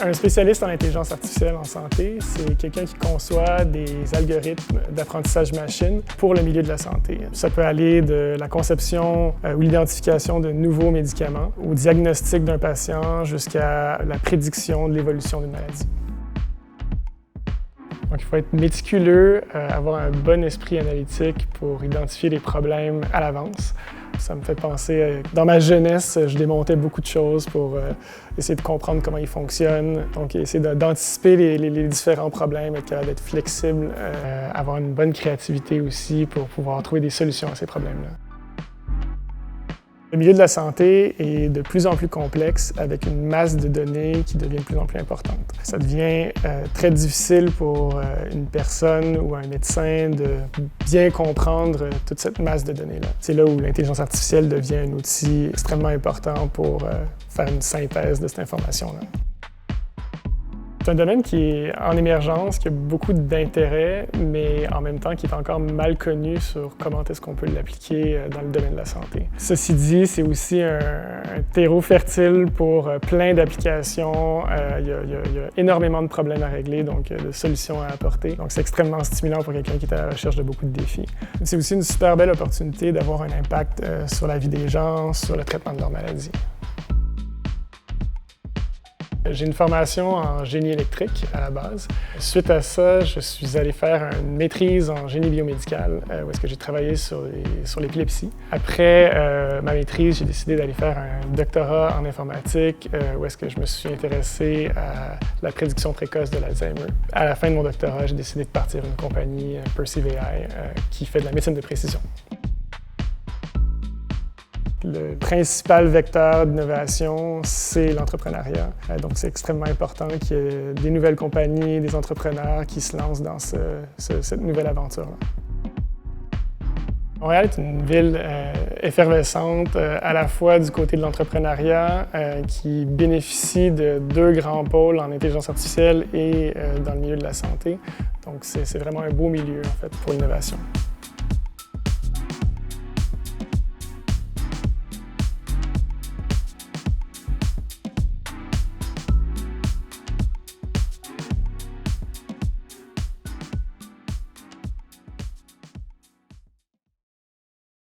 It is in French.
Un spécialiste en intelligence artificielle en santé, c'est quelqu'un qui conçoit des algorithmes d'apprentissage machine pour le milieu de la santé. Ça peut aller de la conception ou l'identification de nouveaux médicaments, au diagnostic d'un patient jusqu'à la prédiction de l'évolution d'une maladie. Donc, il faut être méticuleux, avoir un bon esprit analytique pour identifier les problèmes à l'avance. Ça me fait penser, dans ma jeunesse, je démontais beaucoup de choses pour essayer de comprendre comment ils fonctionnent. Donc, essayer d'anticiper les différents problèmes, être capable d'être flexible, avoir une bonne créativité aussi pour pouvoir trouver des solutions à ces problèmes-là. Le milieu de la santé est de plus en plus complexe avec une masse de données qui devient de plus en plus importante. Ça devient très difficile pour une personne ou un médecin de bien comprendre toute cette masse de données-là. C'est là où l'intelligence artificielle devient un outil extrêmement important pour faire une synthèse de cette information-là. C'est un domaine qui est en émergence, qui a beaucoup d'intérêt, mais en même temps qui est encore mal connu sur comment est-ce qu'on peut l'appliquer dans le domaine de la santé. Ceci dit, c'est aussi un terreau fertile pour plein d'applications. Il y a énormément de problèmes à régler, donc de solutions à apporter. Donc c'est extrêmement stimulant pour quelqu'un qui est à la recherche de beaucoup de défis. C'est aussi une super belle opportunité d'avoir un impact sur la vie des gens, sur le traitement de leur maladie. J'ai une formation en génie électrique à la base. Suite à ça, je suis allé faire une maîtrise en génie biomédical, où est-ce que j'ai travaillé sur l'épilepsie. Après ma maîtrise, j'ai décidé d'aller faire un doctorat en informatique, où est-ce que je me suis intéressé à la prédiction précoce de l'Alzheimer. À la fin de mon doctorat, j'ai décidé de partir une compagnie, Perceive AI, qui fait de la médecine de précision. Le principal vecteur d'innovation, c'est l'entrepreneuriat. Donc, c'est extrêmement important qu'il y ait des nouvelles compagnies, des entrepreneurs qui se lancent dans cette nouvelle aventure-là. Montréal est une ville effervescente, à la fois du côté de l'entrepreneuriat, qui bénéficie de deux grands pôles en intelligence artificielle et dans le milieu de la santé. Donc, c'est vraiment un beau milieu, en fait, pour l'innovation.